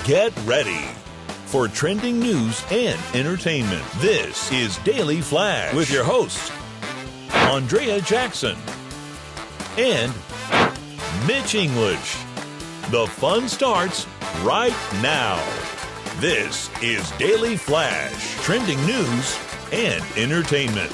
Get ready for trending news and entertainment. This is Daily Flash with your hosts, Andrea Jackson and Mitch English. The fun starts right now. This is Daily Flash, trending news and entertainment.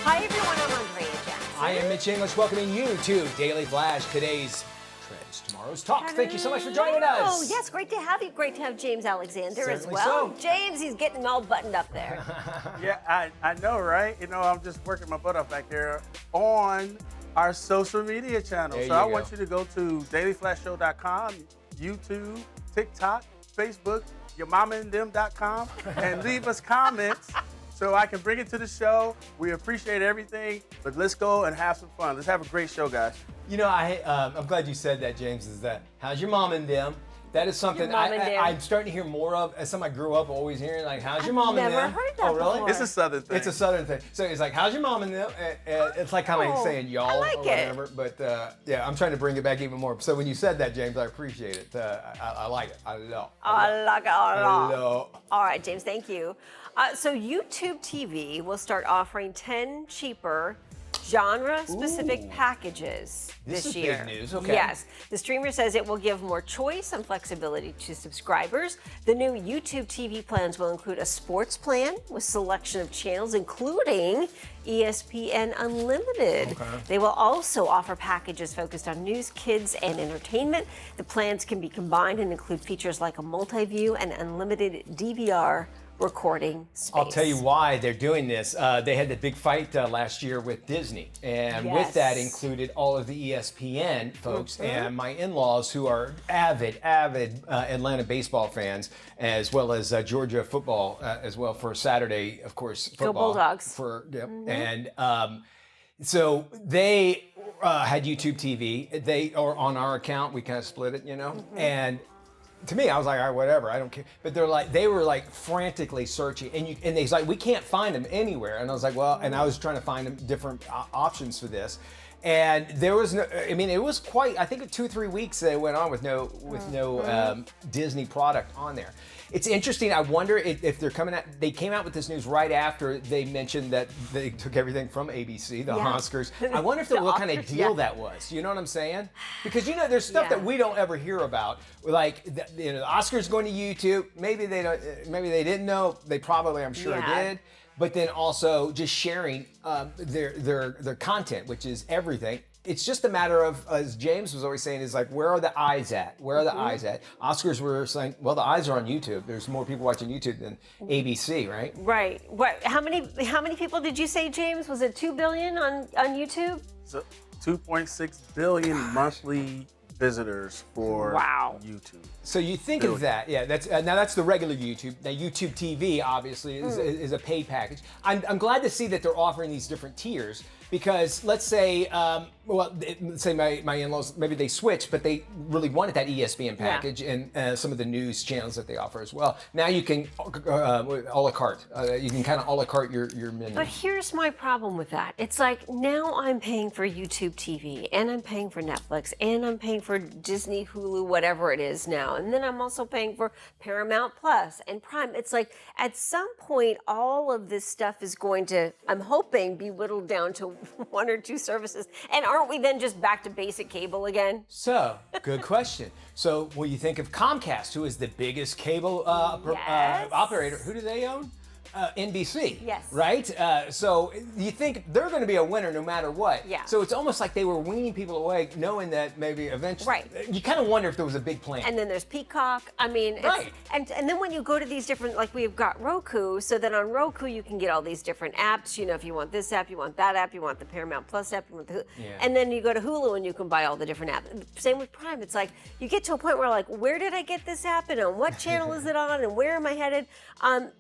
Hi everyone, I'm Andrea Jackson. I am Mitch English, welcoming you to Daily Flash, today's trends, tomorrow's talks. Thank you so much for joining us. Oh, yes, great to have you. Great to have James Alexander as Certainly well. so. James, he's getting all buttoned up there. Yeah, I know, right? You know, I'm just working my butt off back here on our social media channel. There So you I go. want you to go to dailyflashshow.com, YouTube, TikTok, Facebook, yourmamaandthem.com, and leave us comments so I can bring it to the show. We appreciate everything, but let's go and have some fun. Let's have a great show, guys. You know, I'm glad you said that, James, is that, how's your mom and them? That is something Your mom and them. I'm starting to hear more of, as something I grew up always hearing, like, how's your mom and them? Never heard that Oh, really? before. It's a Southern thing. It's a Southern thing. So it's like, how's your mom and them? And it's like kind of like Oh, saying y'all I like or it. whatever. But yeah, I'm trying to bring it back even more. So when you said that, James, I appreciate it. I like it. I love it. I like it a lot. Hello. All right, James, thank you. So YouTube TV will start offering 10 cheaper genre-specific Ooh. packages This is big year. news, okay. Yes. The streamer says it will give more choice and flexibility to subscribers. The new YouTube TV plans will include a sports plan with selection of channels, including ESPN Unlimited. Okay. They will also offer packages focused on news, kids, and entertainment. The plans can be combined and include features like a multi-view and unlimited DVR recording space. I'll tell you why they're doing this. They had the big fight last year with Disney, and with that Yes. included all of the ESPN folks and my in-laws who are avid Atlanta baseball fans, as well as Georgia football as well for Saturday, of course, football. Bulldogs. And so they had YouTube TV. They are on our account. We kind of split it, you know, and. To me, I was like, all right, whatever, I don't care. But they were like frantically searching, and they's like, we can't find them anywhere. And I was like, well, and I was trying to find them different options for this, and there was no. I mean, it was quite. I think 2 or 3 weeks they went on with no Disney product on there. It's interesting. I wonder if they're coming out. They came out with this news right after they mentioned that they took everything from ABC, the Yeah. Oscars. I wonder if what kind of Oscars, deal yeah. that was. You know what I'm saying? Because you know, there's stuff Yeah. that we don't ever hear about. Like you know, the Oscars going to YouTube. Maybe they don't. Maybe they didn't know. They probably, I'm sure, Yeah. did. But then also just sharing their content, which is everything. It's just a matter of, as James was always saying, is like, where are the eyes at? Where are the eyes at? Oscars were saying, well, the eyes are on YouTube. There's more people watching YouTube than ABC, right? Right. What? How many people did you say, James? Was it 2 billion on YouTube? So 2.6 billion monthly visitors for Wow. YouTube. So you think of that, yeah. That's now that's the regular YouTube. Now YouTube TV obviously is a paid package. I'm glad to see that they're offering these different tiers because let's say, let's say my in-laws maybe they switched, but they really wanted that ESPN package and some of the news channels that they offer as well. Now you can a la carte. You can kind of a la carte your menu. But here's my problem with that. It's like now I'm paying for YouTube TV and I'm paying for Netflix and I'm paying for Disney, Hulu, whatever it is now. And then I'm also paying for Paramount Plus and Prime. It's like at some point, all of this stuff is going to, I'm hoping, be whittled down to 1 or 2 services. And aren't we then just back to basic cable again? So, good question. So, when you think of Comcast, who is the biggest cable Yes. operator, who do they own? NBC. Yes. Right? So you think they're going to be a winner no matter what. Yeah. So it's almost like they were weaning people away, knowing that maybe eventually. Right. You kind of wonder if there was a big plan. And then there's Peacock. I mean, it's, Right. and then when you go to these different, like we've got Roku, so then on Roku you can get all these different apps. You know, if you want this app, you want that app, you want the Paramount Plus app, you want the, Yeah. and then you go to Hulu and you can buy all the different apps. Same with Prime. It's like you get to a point where like, where did I get this app and on what channel is it on and where am I headed?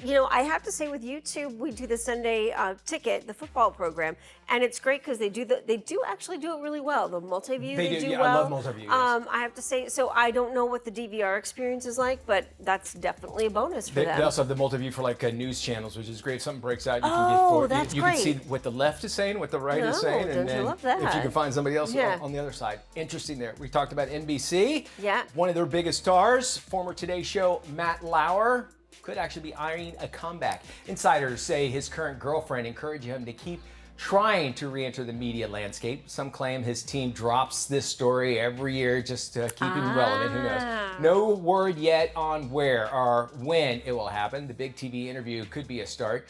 You know, I have to say say with YouTube, we do the Sunday Ticket, the football program, and it's great because they do actually do it really well. The multi-view, they do well. I love multi-view. Yes. I have to say, so I don't know what the DVR experience is like, but that's definitely a bonus for them. They also have the multi-view for like news channels, which is great. If something breaks out, you can that's you great. can see what the left is saying, what the right is saying, don't and you then love that? if you can find somebody else Yeah. on the other side. Interesting there. We talked about NBC. Yeah. One of their biggest stars, former Today Show Matt Lauer, could actually be eyeing a comeback. Insiders say his current girlfriend encouraged him to keep trying to re-enter the media landscape. Some claim his team drops this story every year just to keep him relevant. Who knows? No word yet on where or when it will happen. The big TV interview could be a start.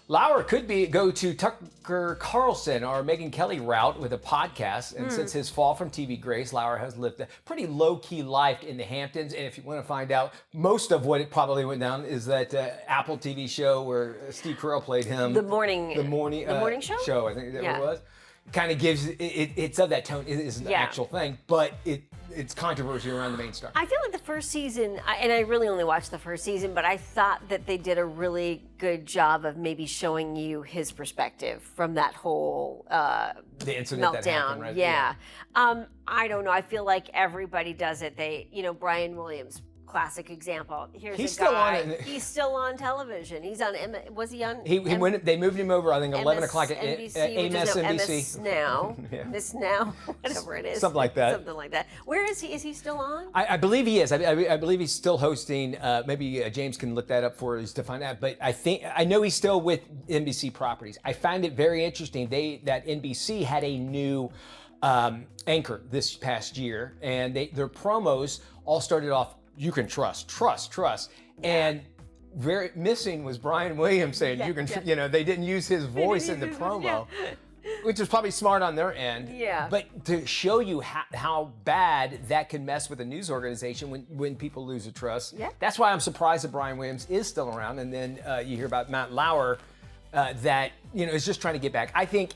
Lauer could go to Tucker Carlson or Megyn Kelly route with a podcast. And since his fall from TV grace, Lauer has lived a pretty low-key life in the Hamptons. And if you want to find out, most of what it probably went down is that Apple TV show where Steve Carell played him. The morning show? Show, I think that it was. Kind of gives it's of that tone. It isn't the actual thing, but it's controversy around the main star. I feel like the first season, and I really only watched the first season, but I thought that they did a really good job of maybe showing you his perspective from that whole the incident meltdown. that happened, right? Yeah. I don't know. I feel like everybody does it. Brian Williams. Classic example. He's a still guy. on it. He's still on television. He's on. Was he on? He went. They moved him over. I think 11 o'clock at NBC, MSNBC. Now. Yeah. Miss Now. Whatever it is. Something like that. Something like that. Where is he? Is he still on? I believe he is. I believe he's still hosting. Maybe James can look that up for us to find out. But I know he's still with NBC Properties. I find it very interesting. that NBC had a new anchor this past year, and their promos all started off. You can trust. And very missing was Brian Williams saying you can. They didn't use his voice in the promo, which was probably smart on their end. Yeah. But to show you how bad that can mess with a news organization when people lose a trust. Yeah. That's why I'm surprised that Brian Williams is still around. And then you hear about Matt Lauer, that is just trying to get back. I think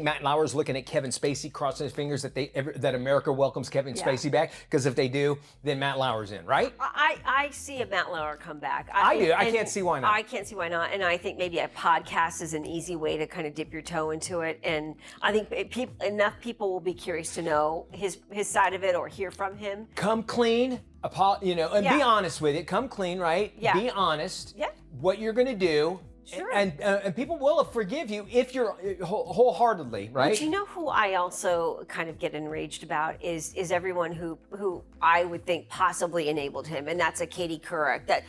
Matt Lauer's looking at Kevin Spacey, crossing his fingers that America welcomes Kevin Spacey back. Because if they do, then Matt Lauer's in, right? I see a Matt Lauer come back. I do. I can't see why not. I can't see why not. And I think maybe a podcast is an easy way to kind of dip your toe into it. And I think enough people will be curious to know his side of it or hear from him. Come clean, and be honest with it. Come clean, right? Yeah. Be honest. Yeah. What you're going to do. Sure. And people will forgive you if you're wholeheartedly, right? But you know who I also kind of get enraged about is everyone who I would think possibly enabled him, and that's a Katie Couric.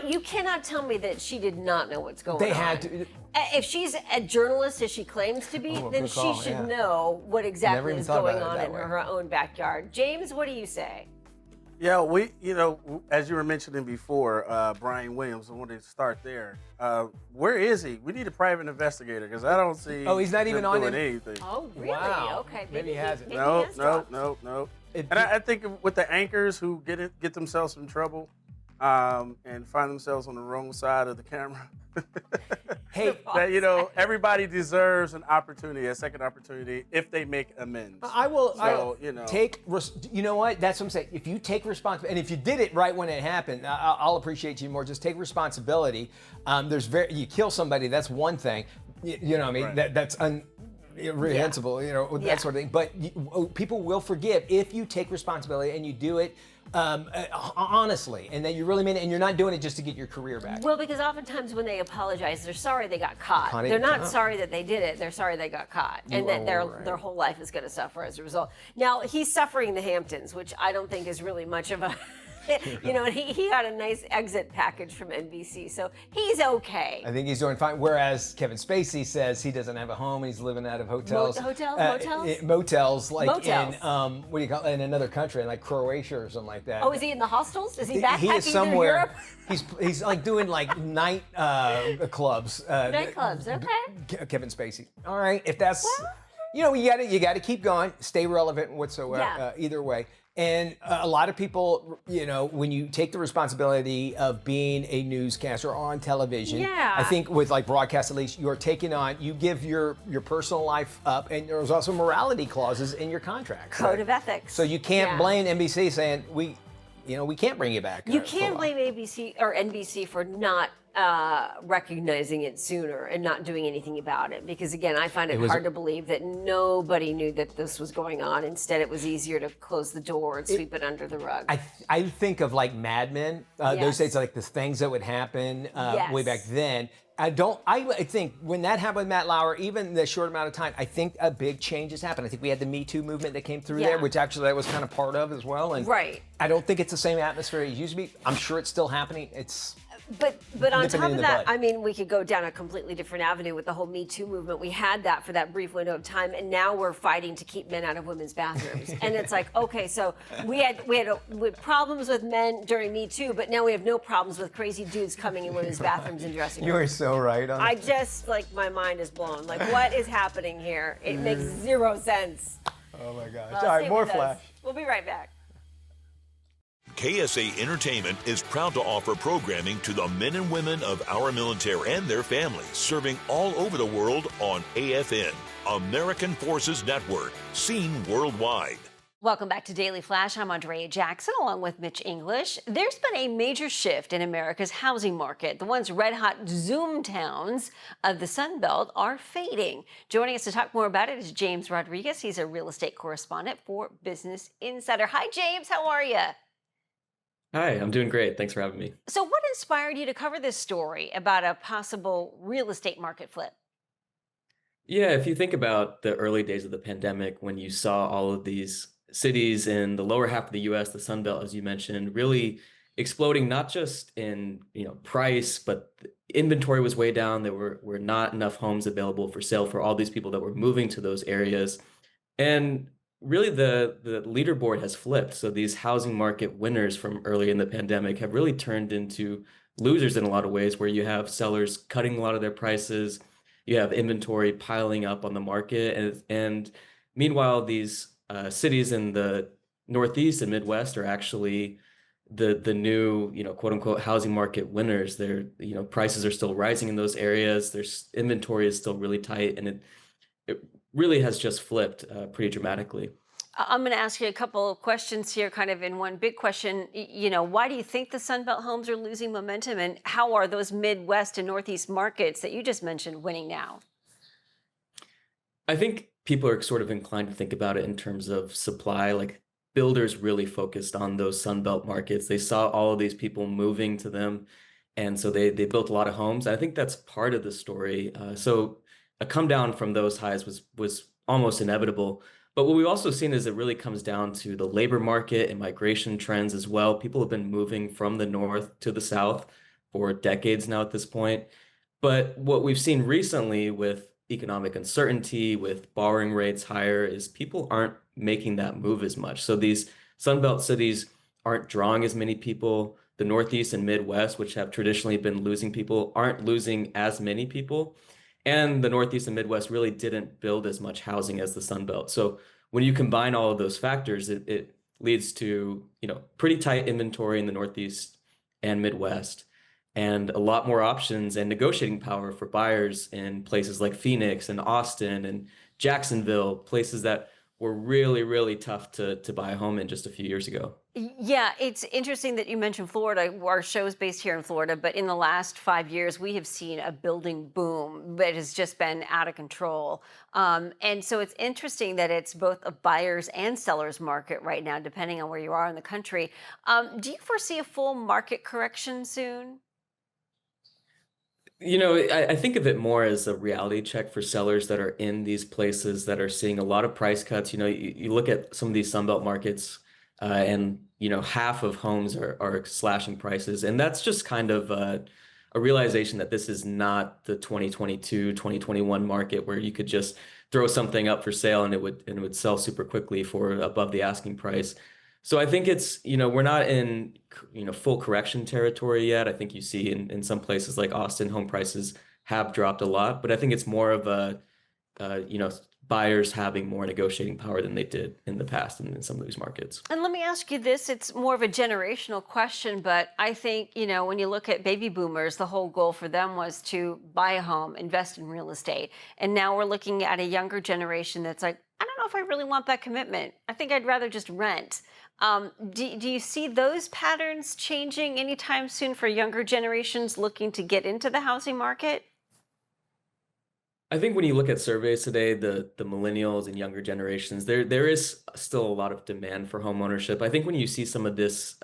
You cannot tell me that she did not know what's going on. They had to. If she's a journalist as she claims to be, then she should know what exactly is going on in her own backyard. James, what do you say? Yeah, as you were mentioning before, Brian Williams, I wanted to start there. Where is he? We need a private investigator because I don't see he's not even him on doing anything. Oh, really? Wow. Okay. Maybe he hasn't. No. And I think with the anchors who get themselves in trouble and find themselves on the wrong side of the camera. Hey, that everybody deserves a second opportunity if they make amends. I will. Take. You know what? That's what I'm saying. If you take responsibility, and if you did it right when it happened, I'll appreciate you more. Just take responsibility. You kill somebody. That's one thing. You know what I mean? Right. That's reprehensible. That sort of thing. But people will forgive if you take responsibility and you do it honestly, and that you really mean it, and you're not doing it just to get your career back. Well, because oftentimes when they apologize, they're sorry they got caught. They're not sorry that they did it. They're sorry they got caught, and that their whole life is going to suffer as a result. Now, he's suffering the Hamptons, which I don't think is really much of a... and he got a nice exit package from NBC, so he's okay. I think he's doing fine. Whereas Kevin Spacey says he doesn't have a home; he's living out of hotels. Motels, like motels. In what do you call it, in another country, like Croatia or something like that. Oh, is he in the hostels? Is he backpacking He is somewhere. through Europe? He's like doing like night clubs. Nightclubs, okay. Kevin Spacey. All right, if that's you got to keep going, stay relevant whatsoever. Either way. And a lot of people, when you take the responsibility of being a newscaster on television, I think with like broadcast at least, you're taking on, you give your personal life up, and there's also morality clauses in your contract. Code of ethics. So you can't blame NBC saying we can't bring you back. You can't blame ABC or NBC for not recognizing it sooner and not doing anything about it. Because again, I find it hard to believe that nobody knew that this was going on. Instead, it was easier to close the door and sweep it under the rug. I think of like Mad Men, those days, like the things that would happen way back then. I think when that happened with Matt Lauer, even the short amount of time, I think a big change has happened. I think we had the Me Too movement that came through there, which actually I was kind of part of as well. And I don't think it's the same atmosphere it used to be. I'm sure it's still happening. But on top of that, I mean, we could go down a completely different avenue with the whole Me Too movement. We had that for that brief window of time, and now we're fighting to keep men out of women's bathrooms. And it's like, okay, so we had problems with men during Me Too, but now we have no problems with crazy dudes coming in women's bathrooms and dressing rooms. You are so right. I just, like, my mind is blown. Like, what is happening here? It makes zero sense. Oh my gosh. All right, more Flash. We'll be right back. KSA Entertainment is proud to offer programming to the men and women of our military and their families, serving all over the world on AFN, American Forces Network, seen worldwide. Welcome back to Daily Flash. I'm Andrea Jackson along with Mitch English. There's been a major shift in America's housing market. The once red-hot Zoom towns of the Sun Belt are fading. Joining us to talk more about it is James Rodriguez. He's a real estate correspondent for Business Insider. Hi, James. How are you? Hi, I'm doing great. Thanks for having me. So what inspired you to cover this story about a possible real estate market flip? Yeah, if you think about the early days of the pandemic, when you saw all of these cities in the lower half of the US, the Sun Belt, as you mentioned, really exploding, not just in price, but the inventory was way down. There were not enough homes available for sale for all these people that were moving to those areas. And really the leaderboard has flipped. So these housing market winners from early in the pandemic have really turned into losers in a lot of ways, where you have sellers cutting a lot of their prices, you have inventory piling up on the market, and meanwhile these cities in the Northeast and Midwest are actually the new quote unquote housing market winners. Their prices are still rising in those areas. Their inventory is still really tight, and it really has just flipped pretty dramatically. I'm going to ask you a couple of questions here, kind of in one big question. Why do you think the Sun Belt homes are losing momentum, and how are those Midwest and Northeast markets that you just mentioned winning now? I think people are sort of inclined to think about it in terms of supply. Like, builders really focused on those Sun Belt markets. They saw all of these people moving to them, and so they built a lot of homes. I think that's part of the story. So a come down from those highs was almost inevitable. But what we've also seen is it really comes down to the labor market and migration trends as well. People have been moving from the north to the south for decades now at this point. But what we've seen recently with economic uncertainty, with borrowing rates higher, is people aren't making that move as much. So these Sunbelt cities aren't drawing as many people. The Northeast and Midwest, which have traditionally been losing people, aren't losing as many people. And the Northeast and Midwest really didn't build as much housing as the Sun Belt. So when you combine all of those factors, it leads to pretty tight inventory in the Northeast and Midwest, and a lot more options and negotiating power for buyers in places like Phoenix and Austin and Jacksonville, places that were really, really tough to buy a home in just a few years ago. Yeah, it's interesting that you mentioned Florida. Our show is based here in Florida, but in the last 5 years, we have seen a building boom that has just been out of control. And so it's interesting that it's both a buyer's and seller's market right now, depending on where you are in the country. Do you foresee a full market correction soon? I think of it more as a reality check for sellers that are in these places that are seeing a lot of price cuts. You look at some of these Sunbelt markets, and half of homes are slashing prices, and that's just kind of a realization that this is not the 2022, 2021 market where you could just throw something up for sale and it would sell super quickly for above the asking price. So I think it's, we're not in, full correction territory yet. I think you see in some places like Austin, home prices have dropped a lot, but I think it's more of a, buyers having more negotiating power than they did in the past in some of these markets. And let me ask you this, it's more of a generational question, but I think, when you look at baby boomers, the whole goal for them was to buy a home, invest in real estate. And now we're looking at a younger generation that's like, I don't know if I really want that commitment. I think I'd rather just rent. Do you see those patterns changing anytime soon for younger generations looking to get into the housing market? I think when you look at surveys today, the millennials and younger generations, there is still a lot of demand for home ownership. I think when you see some of this,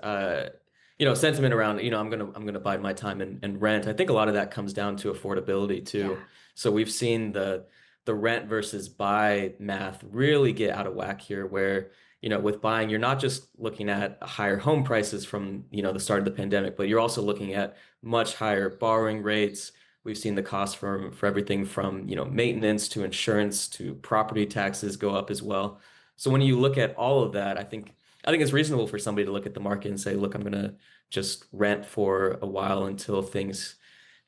sentiment around, I'm gonna bide my time and rent. I think a lot of that comes down to affordability Yeah. too. So we've seen the rent versus buy math really get out of whack here, where with buying, you're not just looking at higher home prices from the start of the pandemic, but you're also looking at much higher borrowing rates. We've seen the cost for everything from maintenance to insurance to property taxes go up as well. So when you look at all of that, I think it's reasonable for somebody to look at the market and say, look, I'm gonna just rent for a while until things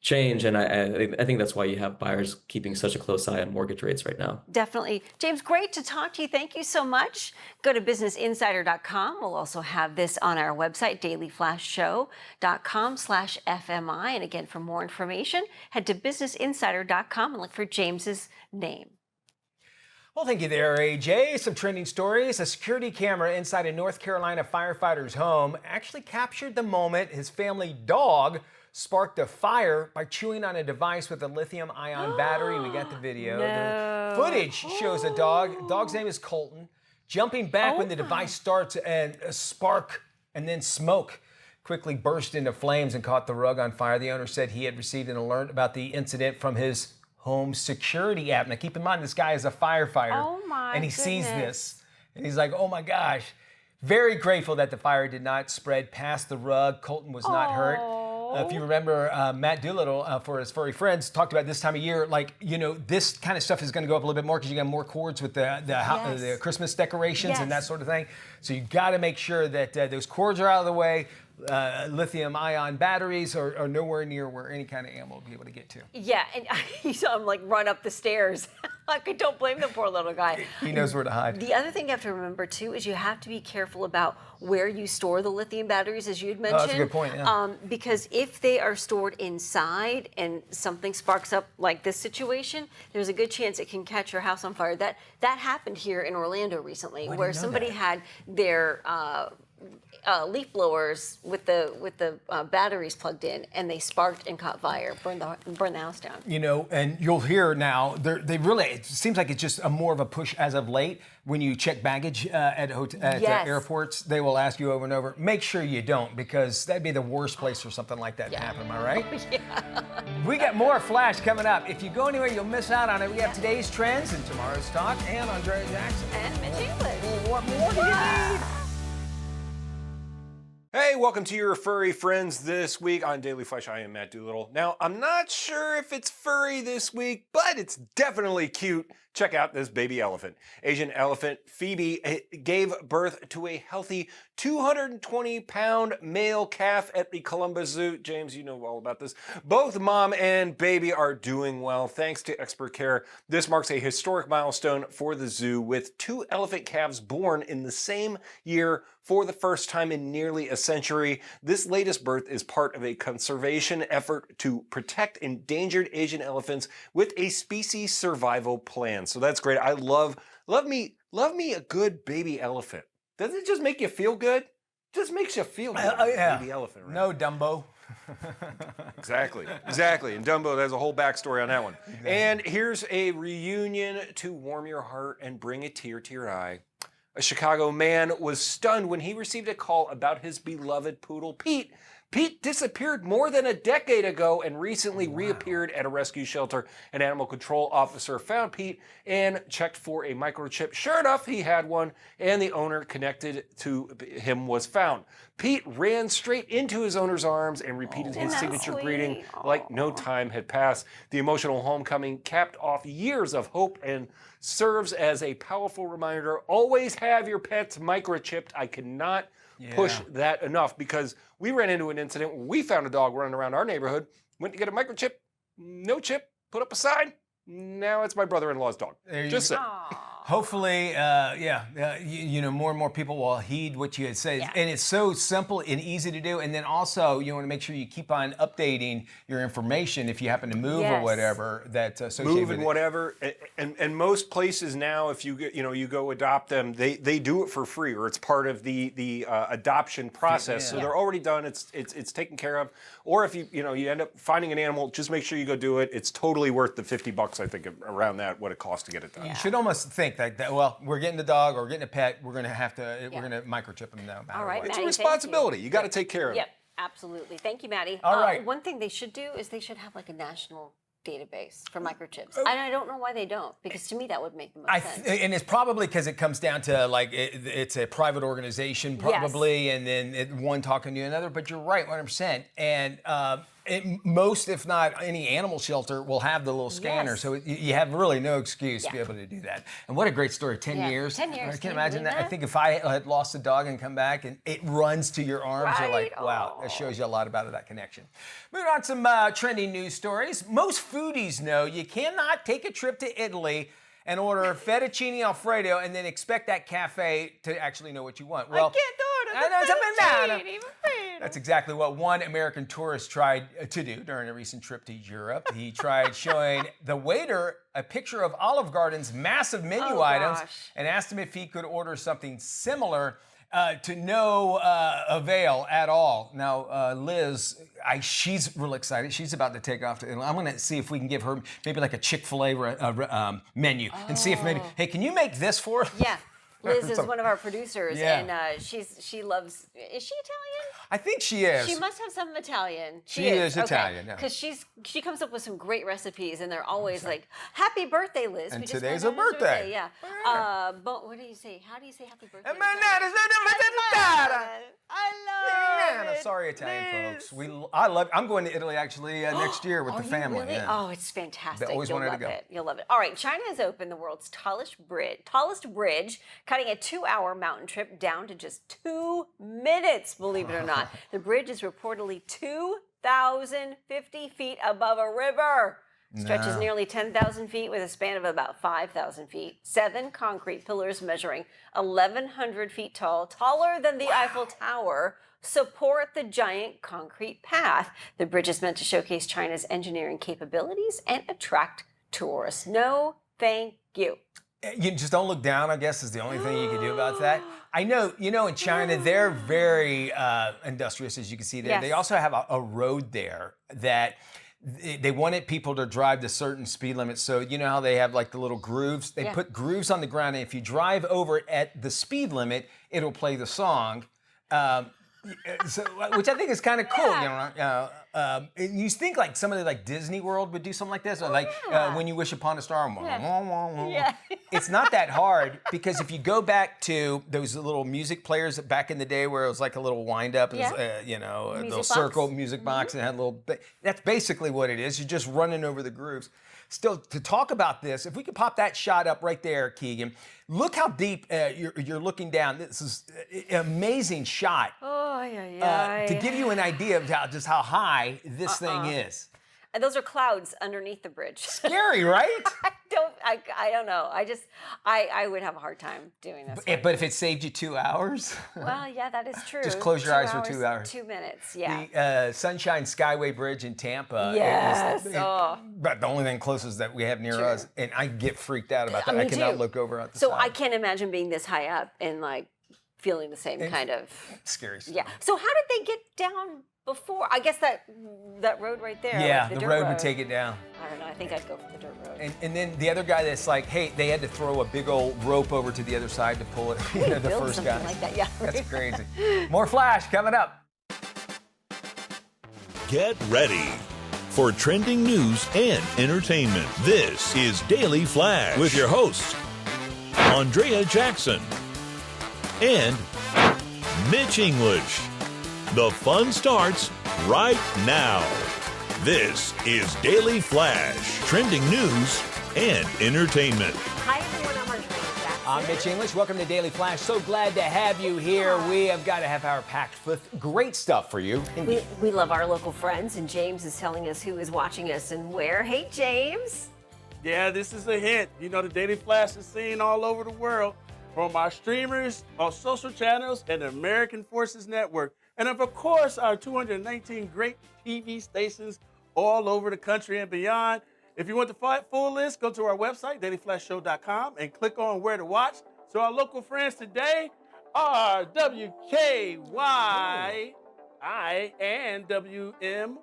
change. And I think that's why you have buyers keeping such a close eye on mortgage rates right now. Definitely. James, great to talk to you. Thank you so much. Go to businessinsider.com. We'll also have this on our website, dailyflashshow.com/FMI. And again, for more information, head to businessinsider.com and look for James's name. Well, thank you there, AJ. Some trending stories. A security camera inside a North Carolina firefighter's home actually captured the moment his family dog sparked a fire by chewing on a device with a lithium-ion battery. We got the video. No. The footage shows a dog. Dog's name is Colton, jumping back when the device starts, and a spark and then smoke quickly burst into flames and caught the rug on fire. The owner said he had received an alert about the incident from his home security app. Now, keep in mind, this guy is a firefighter. Oh, my And he sees goodness. this, and he's like, oh my gosh. Very grateful that the fire did not spread past the rug. Colton was not hurt. If you remember, Matt Doolittle, for his furry friends, talked about this time of year, this kind of stuff is going to go up a little bit more because you got more cords with the Christmas decorations and that sort of thing. So you got to make sure that those cords are out of the way. Lithium-ion batteries are nowhere near where any kind of animal will be able to get to. Yeah, and you saw him run up the stairs. I don't blame the poor little guy. He knows where to hide. The other thing you have to remember too is you have to be careful about where you store the lithium batteries, as you had mentioned. Oh, that's a good point, yeah. Because if they are stored inside and something sparks up like this situation, there's a good chance it can catch your house on fire. That happened here in Orlando recently, where somebody had their leaf blowers with the batteries plugged in, and they sparked and caught fire, burned the house down. And you'll hear now, it seems like it's just more of a push as of late. When you check baggage at airports, they will ask you over and over, make sure you don't, because that'd be the worst place for something like that to happen, am I right? Yeah. We got more Flash coming up. If you go anywhere, you'll miss out on it. We have today's trends and tomorrow's talk, and Andrea Jackson. And Mitch English. What more do you need? Hey, welcome to your furry friends this week on Daily Flash. I am Matt Doolittle. Now, I'm not sure if it's furry this week, but it's definitely cute. Check out this baby elephant. Asian elephant Phoebe gave birth to a healthy 220-pound male calf at the Columbus Zoo. James, you know all about this. Both mom and baby are doing well thanks to expert care. This marks a historic milestone for the zoo, with 2 elephant calves born in the same year for the first time in nearly a century. This latest birth is part of a conservation effort to protect endangered Asian elephants with a species survival plan. So that's great. I love me a good baby elephant. Doesn't it just make you feel good? Just makes you feel good. Yeah. Baby elephant, right? No, Dumbo. Exactly. And Dumbo, there's a whole backstory on that one. Exactly. And here's a reunion to warm your heart and bring a tear to your eye. A Chicago man was stunned when he received a call about his beloved poodle, Pete. Pete disappeared more than a decade ago and recently reappeared at a rescue shelter. An animal control officer found Pete and checked for a microchip. Sure enough, he had one, and the owner connected to him was found. Pete ran straight into his owner's arms and repeated his signature greeting like no time had passed. The emotional homecoming capped off years of hope and serves as a powerful reminder. Always have your pets microchipped. I cannot push that enough, because we ran into an incident where we found a dog running around our neighborhood, went to get a microchip, no chip, put up a sign. Now it's my brother-in-law's dog. Just saying. Hopefully, you know, more and more people will heed what you had said. Yeah. And it's so simple and easy to do. And then also, you want to make sure you keep on updating your information if you happen to move or Yes. whatever that's associated Move with and it. whatever, and most places now, if you you go adopt them, they do it for free, or it's part of the adoption process. So Yeah. they're already done. It's taken care of. Or if you end up finding an animal, just make sure you go do it. It's totally worth the $50, I think, around that what it costs to get it done. You should almost think that, well, we're getting a dog or we're getting a pet, we're going to have to, we're going to microchip them no matter All right, what. It's Maddie, a responsibility. You got to take care of Yep, it. absolutely. Thank you, Maddie. All right. One thing they should do is they should have like a national database for microchips. And I don't know why they don't, because to me that would make the most sense. And it's probably because it comes down to like it's a private organization probably, and then one talking to another. But you're right, 100%. And most, if not any animal shelter, will have the little scanner, Yes. so you have really no excuse to be Yeah. able to do that. And what a great story! 10 Yeah, years. 10 years. I Can can't you imagine believe that. I that? think if I had lost a dog and come back and it runs to your arms, you're like, Right? wow, that shows you a lot about that connection. Moving on to some trending news stories. Most foodies know you cannot take a trip to Italy and order fettuccine alfredo and then expect that cafe to actually know what you want. Well, I know something That's exactly what one American tourist tried to do during a recent trip to Europe. He tried showing the waiter a picture of Olive Garden's massive menu items and asked him if he could order something similar. To no avail at all. Now, Liz, she's real excited. She's about to take off to Italy. I'm going to see if we can give her maybe like a Chick-fil-A menu and see if maybe, hey, can you make this for us? Yeah. Liz is one of our producers, Yeah. and she loves. Is she Italian? I think she is. She must have some Italian. She is Italian, yeah. Because she comes up with some great recipes, and they're always like, "Happy birthday, Liz!" And We just today's found her out it's birthday. Yeah. But what do you say? How do you say happy birthday? in I love it. Sorry, Italian folks. I'm going to Italy actually next year with Are the you family. really? Yeah. Oh, it's fantastic. They always You'll wanted to love go. it. You'll love it. All right, China has opened the world's tallest bridge, cutting a 2-hour mountain trip down to just 2 minutes, believe it or not. The bridge is reportedly 2,050 feet above a river. Stretches nearly 10,000 feet with a span of about 5,000 feet. 7 concrete pillars measuring 1,100 feet tall, taller than the Eiffel Tower, support the giant concrete path. The bridge is meant to showcase China's engineering capabilities and attract tourists. No, thank you. You just don't look down, I guess, is the only thing you can do about that. I know, in China, they're very industrious, as you can see there. Yes. They also have a road there that they wanted people to drive to certain speed limits. So you know how they have like the little grooves? They put grooves on the ground, and if you drive over at the speed limit, it'll play the song. Which I think is kind of cool, you think like somebody like Disney World would do something like this, or like When You Wish Upon a Star. It's not that hard, because if you go back to those little music players back in the day where it was like a little wind up, a little circle music box, and had a little. That's basically what it is. You're just running over the grooves. Still, to talk about this, if we could pop that shot up right there, Keegan, look how deep you're looking down. This is an amazing shot to give you an idea of just how high this thing is. And those are clouds underneath the bridge. Scary, right? I don't know. I would have a hard time doing this. But if it saved you 2 hours? Well, yeah, that is true. Just close your eyes for 2 hours. 2 minutes, yeah. The Sunshine Skyway Bridge in Tampa. Yes. But the only thing closest that we have near us, and I get freaked out about that. Me I cannot too. look over at the So side. I can't imagine being this high up and like feeling the same kind of Scary stuff. Yeah. So how did they get down before? I guess that road right there. Yeah, like the road would take it down. I don't know. I think I'd go for the dirt road. And then the other guy that's like, hey, they had to throw a big old rope over to the other side to pull it. The Build first something guy. like that. Yeah. That's crazy. More Flash coming up. Get ready for trending news and entertainment. This is Daily Flash with your hosts, Andrea Jackson and Mitch English. The fun starts right now. This is Daily Flash, trending news and entertainment. Hi everyone. I'm Andrea Jackson. I'm Mitch English. Welcome to Daily Flash. So glad to have you here. We have got a half hour packed with great stuff for you. We love our local friends, and James is telling us who is watching us and where. Hey, James. Yeah, this is a hint. You know, the Daily Flash is seen all over the world from our streamers, our social channels, and the American Forces Network. And of course, our 219 great TV stations all over the country and beyond. If you want the full list, go to our website, dailyflashshow.com, and click on where to watch. So our local friends today are WKYI and WMYO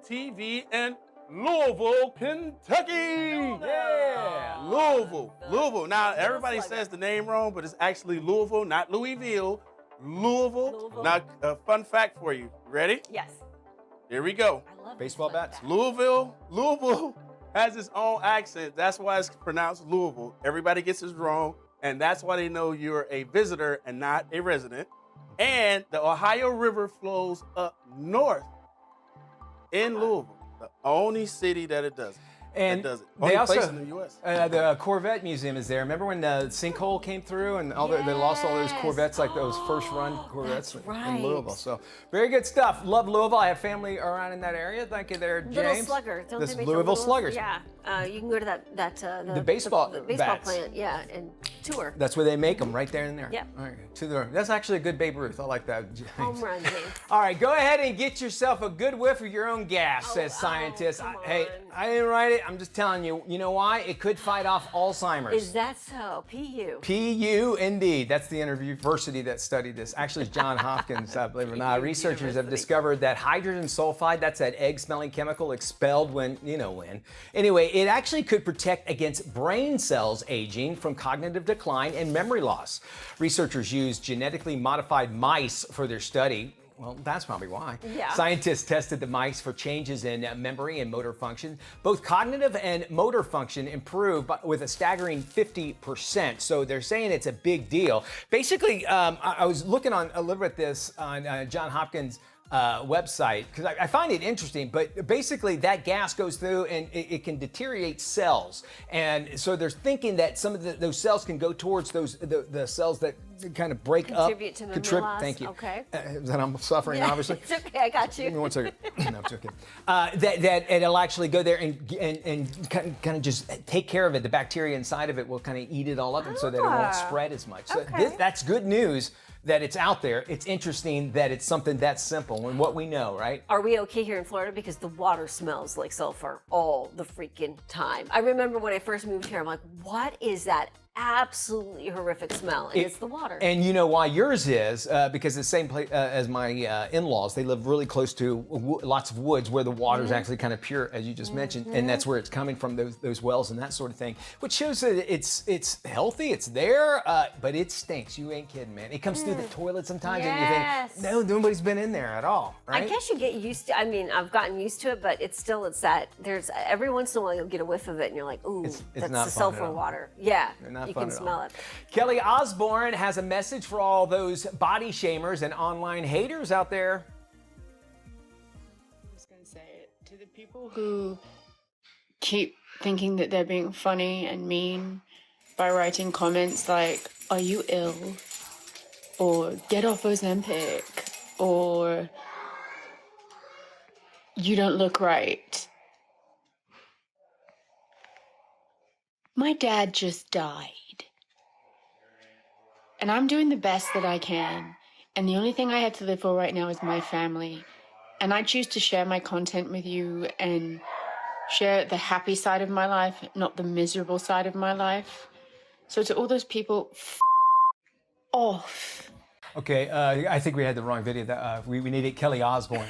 TV in Louisville, Kentucky. Yeah. Louisville. Now, everybody says the name wrong, but it's actually Louisville, not Louisville. Louisville. Now, a fun fact for you. Ready? Yes. Here we go. I love Baseball these fun bats. facts. Louisville has its own accent. That's why it's pronounced Louisville. Everybody gets this wrong, and that's why they know you're a visitor and not a resident. And the Ohio River flows up north in Louisville, the only city that it doesn't. And that does it. they Only also, place in the U.S. The Corvette Museum is there. Remember when the sinkhole came through and they lost all those Yes. Corvettes, like those first-run Corvettes that's in right. Louisville. So very good stuff. Love Louisville. I have family around in that area. Thank you there, James. Little Slugger. Don't This they make the Louisville little- Sluggers. Yeah. You can go to the baseball the baseball bats. plant. Yeah, and tour. That's where they make them, right there and there. Yep. All right, to the that's actually a good Babe Ruth. I like that, James. Home run, James. All right, go ahead and get yourself a good whiff of your own gas, says scientists. come Hey, on. I didn't write it. I'm just telling you. You know why? It could fight off Alzheimer's. Is that so? PU. PU, indeed. That's the university that studied this. Actually, it's Johns Hopkins, believe it or not. Researchers have discovered that hydrogen sulfide, that's that egg-smelling chemical expelled when, you know when. Anyway, it actually could protect against brain cells aging from cognitive decline and memory loss. Researchers used genetically modified mice for their study. Well, that's probably why. Yeah. Scientists tested the mice for changes in memory and motor function. Both cognitive and motor function improved with a staggering 50%. So they're saying it's a big deal. Basically, I was looking on a little bit this on Johns Hopkins website because I find it interesting, but basically that gas goes through and it can deteriorate cells, and so they're thinking that some of those cells can go towards the cells that kind of break Contribute up. to memory loss. Thank you. Okay. That I'm suffering, obviously. It's okay. I got Give me you. 1 second. No, it's okay. That it'll actually go there and kind of just take care of it. The bacteria inside of it will kind of eat it all up, and so that it won't spread as much. So Okay. that's good news that it's out there. It's interesting that it's something that simple and what we know, right? Are we okay here in Florida? Because the water smells like sulfur all the freaking time. I remember when I first moved here, I'm like, what is that absolutely horrific smell? And it's the water. And you know why yours is? Because it's the same place as my in-laws. They live really close to lots of woods where the water is actually kind of pure, as you just mentioned, and that's where it's coming from, those wells and that sort of thing, which shows that it's healthy, it's there, but it stinks. You ain't kidding, man. It comes through the toilet sometimes, and you Yes. think, no, nobody's been in there at all, right? I guess you get used to. I mean, I've gotten used to it, but it's that. There's every once in a while you'll get a whiff of it, and you're like, ooh, It's that's not the fun at sulfur all. water. Yeah, Not you fun can at all. smell it. Kelly Osbourne has a message for all those body shamers and online haters out there. I'm just going to say it to the people who keep thinking that they're being funny and mean by writing comments like, are you ill? Or get off Ozempic? Or you don't look right. My dad just died. And I'm doing the best that I can. And the only thing I have to live for right now is my family. And I choose to share my content with you and share the happy side of my life, not the miserable side of my life. So to all those people, off. Okay, I think we had the wrong video. That we needed Kelly Osbourne.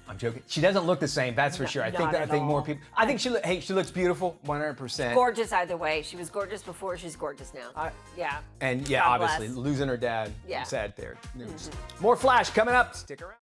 I'm joking. She doesn't look the same, that's for sure. I think not at more all. people. I think she looks beautiful, 100%. Gorgeous either way. She was gorgeous before. She's gorgeous now. Yeah. And yeah, God obviously bless. losing her dad. Yeah. Sad there. News. More Flash coming up. Stick around.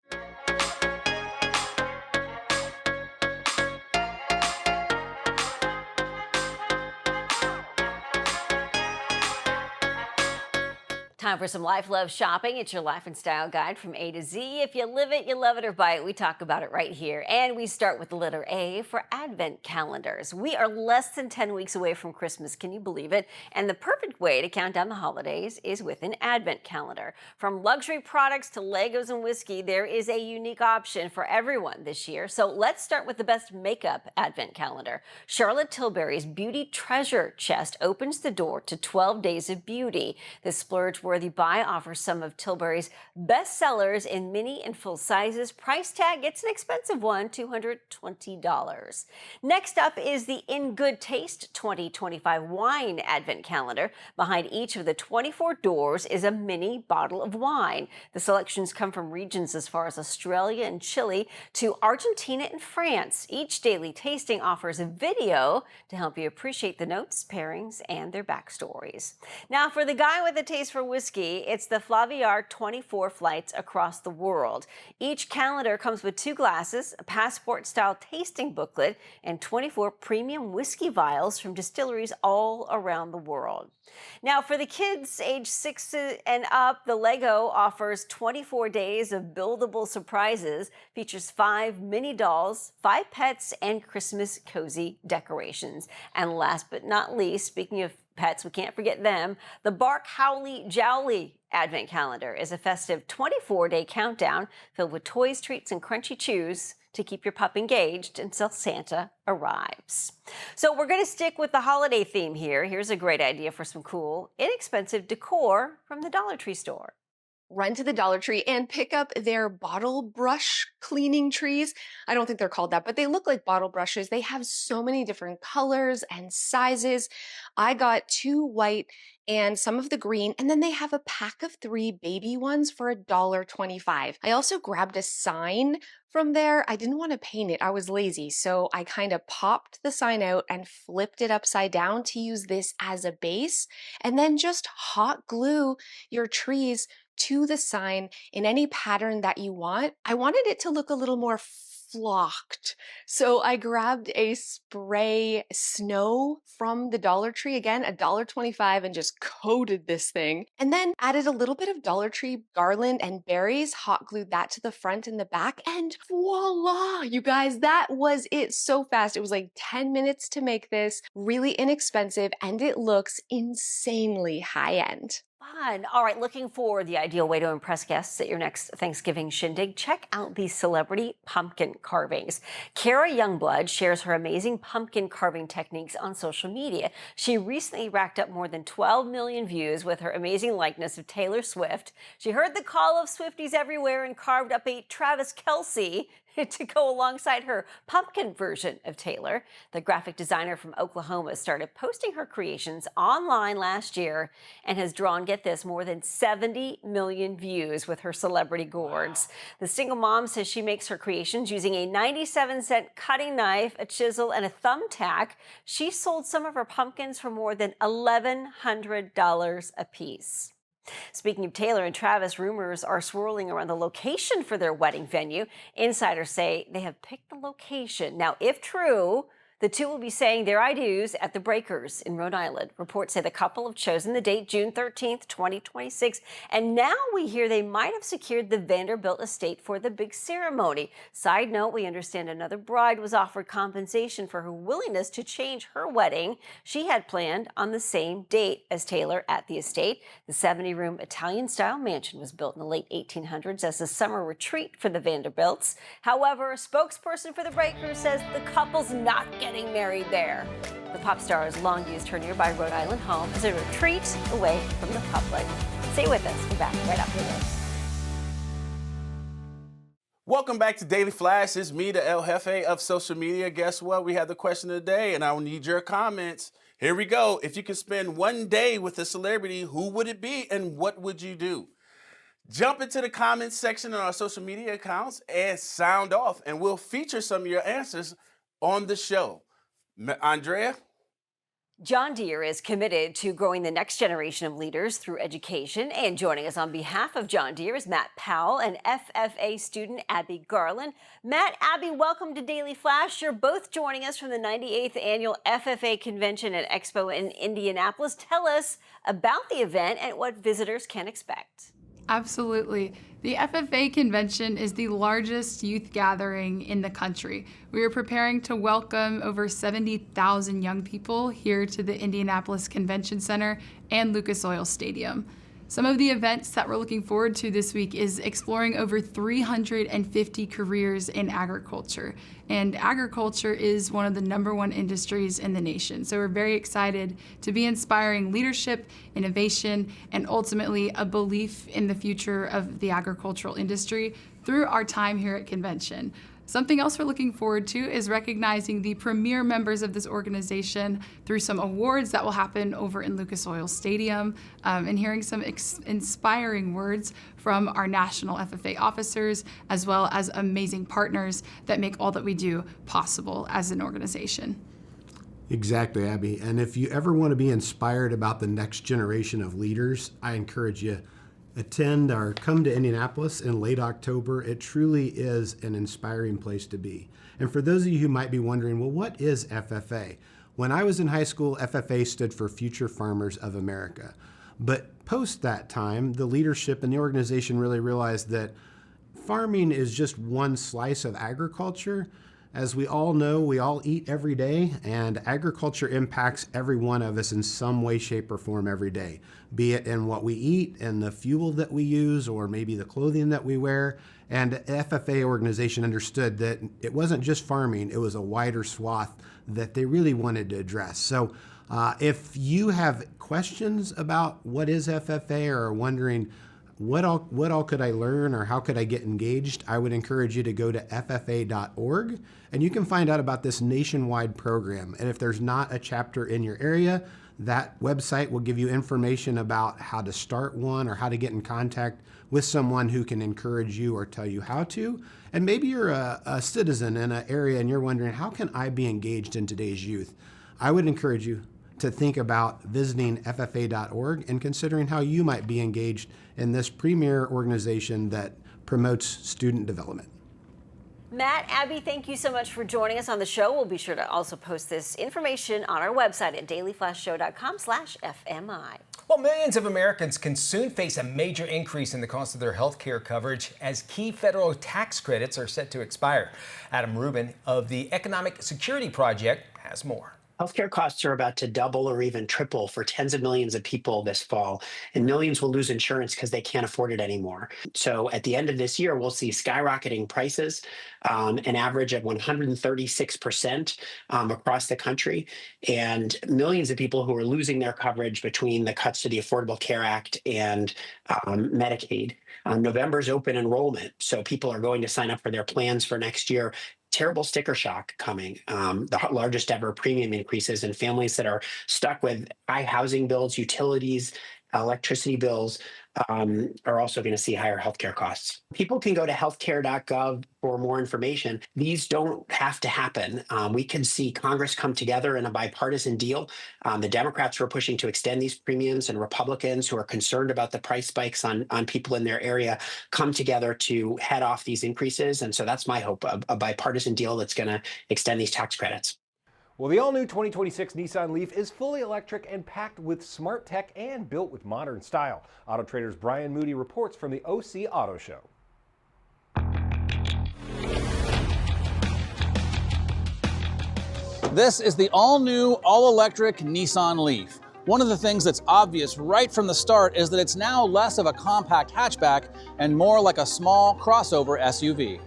Time for some Life Love shopping. It's your life and style guide from A to Z. If you live it, you love it, or buy it, we talk about it right here. And we start with the letter A for Advent calendars. We are less than 10 weeks away from Christmas. Can you believe it? And the perfect way to count down the holidays is with an Advent calendar. From luxury products to Legos and whiskey, there is a unique option for everyone this year. So let's start with the best makeup Advent calendar. Charlotte Tilbury's Beauty Treasure Chest opens the door to 12 days of beauty. This splurge-worthy buy offers some of Tilbury's best sellers in mini and full sizes. Price tag gets an expensive one, $220. Next up is the In Good Taste 2025 wine advent calendar. Behind each of the 24 doors is a mini bottle of wine. The selections come from regions as far as Australia and Chile to Argentina and France. Each daily tasting offers a video to help you appreciate the notes, pairings, and their backstories. Now, for the guy with a taste for whiskey, it's the Flaviar 24 flights across the world. Each calendar comes with 2 glasses, a passport-style tasting booklet, and 24 premium whiskey vials from distilleries all around the world. Now, for the kids age 6 and up, the Lego offers 24 days of buildable surprises, features 5 mini dolls, 5 pets, and Christmas cozy decorations. And last but not least, speaking of pets, we can't forget them. The Bark Howley Jowly Advent Calendar is a festive 24-day countdown filled with toys, treats, and crunchy chews to keep your pup engaged until Santa arrives. So we're going to stick with the holiday theme here. Here's a great idea for some cool, inexpensive decor from the Dollar Tree store. Run to the Dollar Tree and pick up their bottle brush cleaning trees. I don't think they're called that, but they look like bottle brushes. They have so many different colors and sizes. I got 2 white and some of the green, and then they have a pack of 3 baby ones for $1.25. I also grabbed a sign from there. I didn't want to paint it. I was lazy, so I kind of popped the sign out and flipped it upside down to use this as a base, and then just hot glue your trees to the sign in any pattern that you want. I wanted it to look a little more flocked. So I grabbed a spray snow from the Dollar Tree, again, $1.25, and just coated this thing. And then added a little bit of Dollar Tree garland and berries, hot glued that to the front and the back, and voila, you guys, that was it so fast. It was like 10 minutes to make this, really inexpensive, and it looks insanely high-end. Fun. All right, looking for the ideal way to impress guests at your next Thanksgiving shindig? Check out these celebrity pumpkin carvings. Kara Youngblood shares her amazing pumpkin carving techniques on social media. She recently racked up more than 12 million views with her amazing likeness of Taylor Swift. She heard the call of Swifties everywhere and carved up a Travis Kelce to go alongside her pumpkin version of Taylor. The graphic designer from Oklahoma started posting her creations online last year and has drawn, get this, more than 70 million views with her celebrity gourds. The single mom says she makes her creations using a 97-cent cutting knife, a chisel, and a thumbtack. She sold some of her pumpkins for more than $1,100 a piece. Speaking of Taylor and Travis, rumors are swirling around the location for their wedding venue. Insiders say they have picked the location. Now, if true, the two will be saying their I do's at the Breakers in Rhode Island. Reports say the couple have chosen the date June 13th, 2026. And now we hear they might have secured the Vanderbilt estate for the big ceremony. Side note, we understand another bride was offered compensation for her willingness to change her wedding. She had planned on the same date as Taylor at the estate. The 70-room Italian-style mansion was built in the late 1800s as a summer retreat for the Vanderbilts. However, a spokesperson for the Breakers says the couple's not getting married there. The pop star has long used her nearby Rhode Island home as a retreat away from the public. Stay with us. We're back right after this. Welcome back to Daily Flash. It's me, the El Jefe of social media. Guess what? We have the question of the day, and I will need your comments. Here we go. If you could spend one day with a celebrity, who would it be, and what would you do? Jump into the comments section on our social media accounts and sound off, and we'll feature some of your answers on the show. Andrea? John Deere is committed to growing the next generation of leaders through education. And joining us on behalf of John Deere is Matt Powell and FFA student Abby Garland. Matt, Abby, welcome to Daily Flash. You're both joining us from the 98th Annual FFA Convention and Expo in Indianapolis. Tell us about the event and what visitors can expect. Absolutely. The FFA convention is the largest youth gathering in the country. We are preparing to welcome over 70,000 young people here to the Indianapolis Convention Center and Lucas Oil Stadium. Some of the events that we're looking forward to this week is exploring over 350 careers in agriculture. And agriculture is one of the #1 industries in the nation. So we're very excited to be inspiring leadership, innovation, and ultimately a belief in the future of the agricultural industry through our time here at convention. Something else we're looking forward to is recognizing the premier members of this organization through some awards that will happen over in Lucas Oil Stadium, and hearing some inspiring words from our national FFA officers, as well as amazing partners that make all that we do possible as an organization. Exactly, Abby. And if you ever want to be inspired about the next generation of leaders, I encourage you attend or come to Indianapolis in late October. It truly is an inspiring place to be. And for those of you who might be wondering, well, what is FFA? When I was in high school, FFA stood for Future Farmers of America. But post that time, the leadership and the organization really realized that farming is just one slice of agriculture. As we all know, we all eat every day, and agriculture impacts every one of us in some way, shape, or form every day, be it in what we eat and the fuel that we use, or maybe the clothing that we wear. And the FFA organization understood that it wasn't just farming, it was a wider swath that they really wanted to address. So if you have questions about what is FFA or are wondering what all could I learn or how could I get engaged, I would encourage you to go to ffa.org and you can find out about this nationwide program. And if there's not a chapter in your area, that website will give you information about how to start one or how to get in contact with someone who can encourage you or tell you how to. And maybe you're a citizen in an area and you're wondering, how can I be engaged in today's youth? I would encourage you to think about visiting ffa.org and considering how you might be engaged in this premier organization that promotes student development. Matt, Abby, thank you so much for joining us on the show. We'll be sure to also post this information on our website at dailyflashshow.com/FMI. Well, millions of Americans can soon face a major increase in the cost of their health care coverage as key federal tax credits are set to expire. Adam Rubin of the Economic Security Project has more. Healthcare costs are about to double or even triple for tens of millions of people this fall, and millions will lose insurance because they can't afford it anymore. So at the end of this year, we'll see skyrocketing prices, an average of 136% across the country, and millions of people who are losing their coverage between the cuts to the Affordable Care Act and Medicaid. November's open enrollment, so people are going to sign up for their plans for next year. Terrible sticker shock coming, the largest ever premium increases, and families that are stuck with high housing bills, utilities, electricity bills are also going to see higher healthcare costs. People can go to healthcare.gov for more information. These don't have to happen. We can see Congress come together in a bipartisan deal. The Democrats who are pushing to extend these premiums and Republicans who are concerned about the price spikes on people in their area come together to head off these increases. And so that's my hope, a bipartisan deal that's going to extend these tax credits. Well, the all-new 2026 Nissan Leaf is fully electric and packed with smart tech and built with modern style. Auto Trader's Brian Moody reports from the OC Auto Show. This is the all-new, all-electric Nissan Leaf. One of the things that's obvious right from the start is that it's now less of a compact hatchback and more like a small crossover SUV.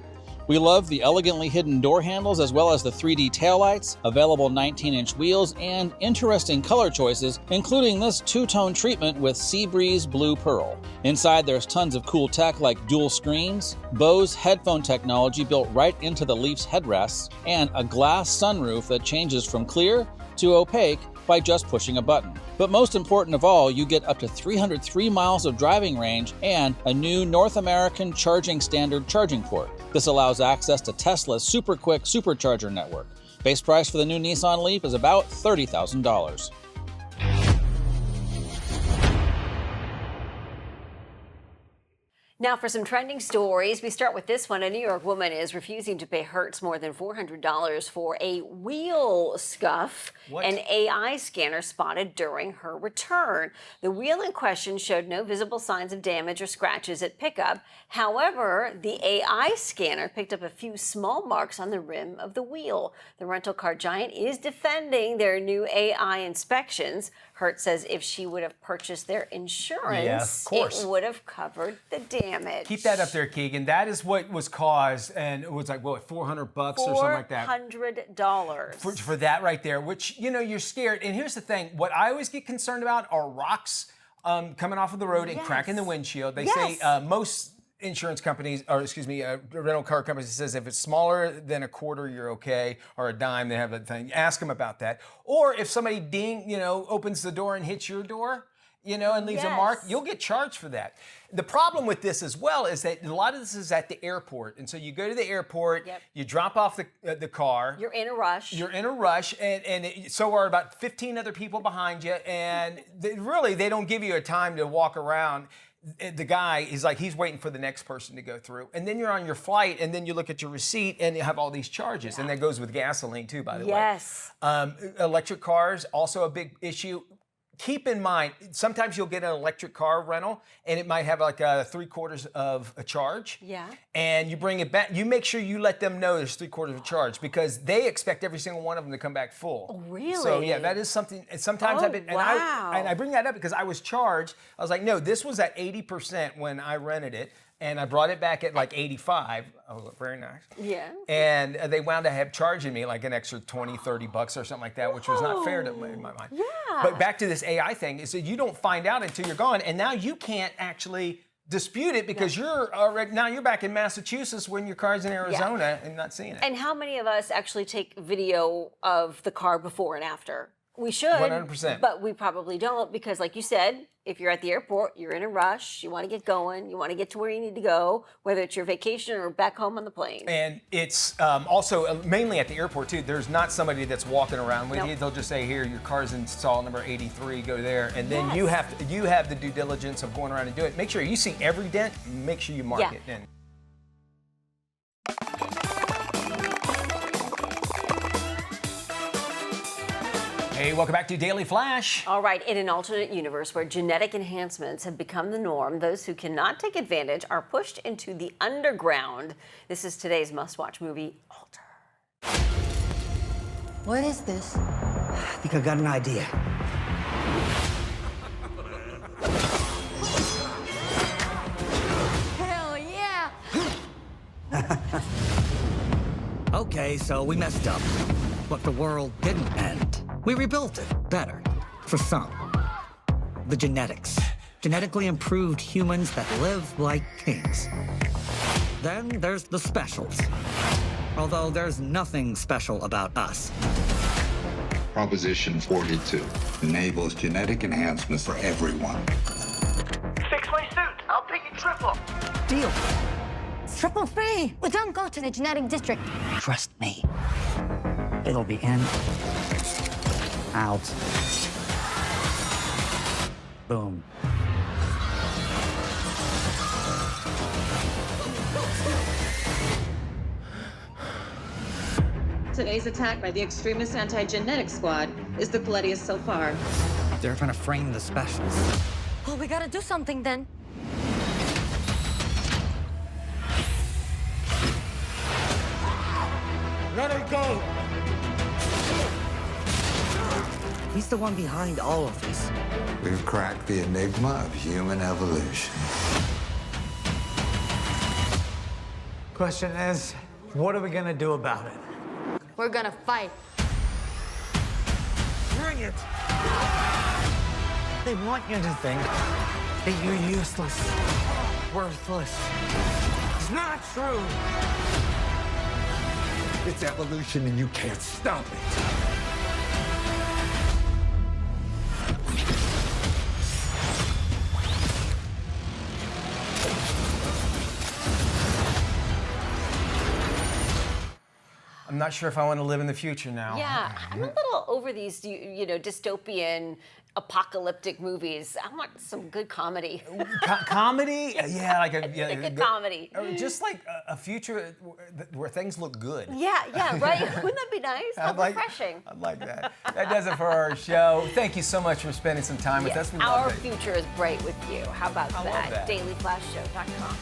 We love the elegantly hidden door handles as well as the 3D taillights, available 19-inch wheels, and interesting color choices, including this two-tone treatment with Sea Breeze Blue Pearl. Inside there's tons of cool tech like dual screens, Bose headphone technology built right into the Leaf's headrests, and a glass sunroof that changes from clear to opaque by just pushing a button. But most important of all, you get up to 303 miles of driving range and a new North American charging standard charging port. This allows access to Tesla's super quick supercharger network. Base price for the new Nissan Leaf is about $30,000. Now for some trending stories, we start with this one. A New York woman is refusing to pay Hertz more than $400 for a wheel scuff an AI scanner spotted during her return. The wheel in question showed no visible signs of damage or scratches at pickup. However, the AI scanner picked up a few small marks on the rim of the wheel. The rental car giant is defending their new AI inspections. Hertz says if she would have purchased their insurance, it would have covered the damage. Keep that up there, Keegan. That is what was caused, and it was like, what, $400 or something like that? $400. For that right there, which, you know, you're scared. And here's the thing. What I always get concerned about are rocks coming off of the road and cracking the windshield. They say most insurance companies, or excuse me, rental car companies says if it's smaller than a quarter, you're okay, or a dime, they have a thing. Ask them about that. Or if somebody opens the door and hits your door, and leaves a mark, you'll get charged for that. The problem with this as well is that a lot of this is at the airport. And so you go to the airport, you drop off the car. You're in a rush. And so are about 15 other people behind you. And they don't give you a time to walk around. The guy is like, he's waiting for the next person to go through. And then you're on your flight, and then you look at your receipt, and you have all these charges. And that goes with gasoline, too, by the way. Electric cars, also a big issue. Keep in mind, sometimes you'll get an electric car rental, and it might have like 3/4 of a charge. And you bring it back. You make sure you let them know there's 3/4 of a charge, because they expect every single one of them to come back full. Oh, really? So yeah, that is something. Sometimes I've been, and I bring that up because I was charged. I was like, no, this was at 80% when I rented it. And I brought it back at like 85. Oh, very nice. Yeah. And they wound up charging me like an extra $20, $30 or something like that, which was not fair to in my mind. Yeah. But back to this AI thing, is that you don't find out until you're gone, and now you can't actually dispute it because you're back in Massachusetts when your car's in Arizona and not seeing it. And how many of us actually take video of the car before and after? We should, 100%. But we probably don't, because like you said, if you're at the airport, you're in a rush, you want to get going, you want to get to where you need to go, whether it's your vacation or back home on the plane. And it's also mainly at the airport too. There's not somebody that's walking around with you. They'll just say, here, your car's in stall number 83, go there. And then you have the due diligence of going around and do it. Make sure you see every dent, make sure you mark it in. Hey, welcome back to Daily Flash. All right, in an alternate universe where genetic enhancements have become the norm, those who cannot take advantage are pushed into the underground. This is today's must-watch movie, Alter. What is this? I think I got an idea. Hell yeah! Okay, so we messed up, but the world didn't end. We rebuilt it better, for some. The genetics. Genetically improved humans that live like kings. Then there's the specials. Although there's nothing special about us. Proposition 42 enables genetic enhancements for everyone. Fix my suit. I'll pay you triple. Deal. Triple free! We don't go to the genetic district. Trust me. It'll be in, out, boom. Today's attack by the extremist anti-genetic squad is the bloodiest so far. They're trying to frame the specials. Well, we gotta do something then. Let her go! He's the one behind all of this. We've cracked the enigma of human evolution. Question is, what are we gonna do about it? We're gonna fight. Bring it! They want you to think that you're useless, worthless. It's not true. It's evolution and you can't stop it. I'm not sure if I want to live in the future now. Yeah, I'm a little over these, dystopian, apocalyptic movies. I want some good comedy. Comedy? Yeah, like a good comedy. Just like a future where things look good. Yeah, right. Wouldn't that be nice? How refreshing. I'd like that. That does it for our show. Thank you so much for spending some time with us. We Our love it. future is bright with you. How about I love that? that. DailyFlashShow.com.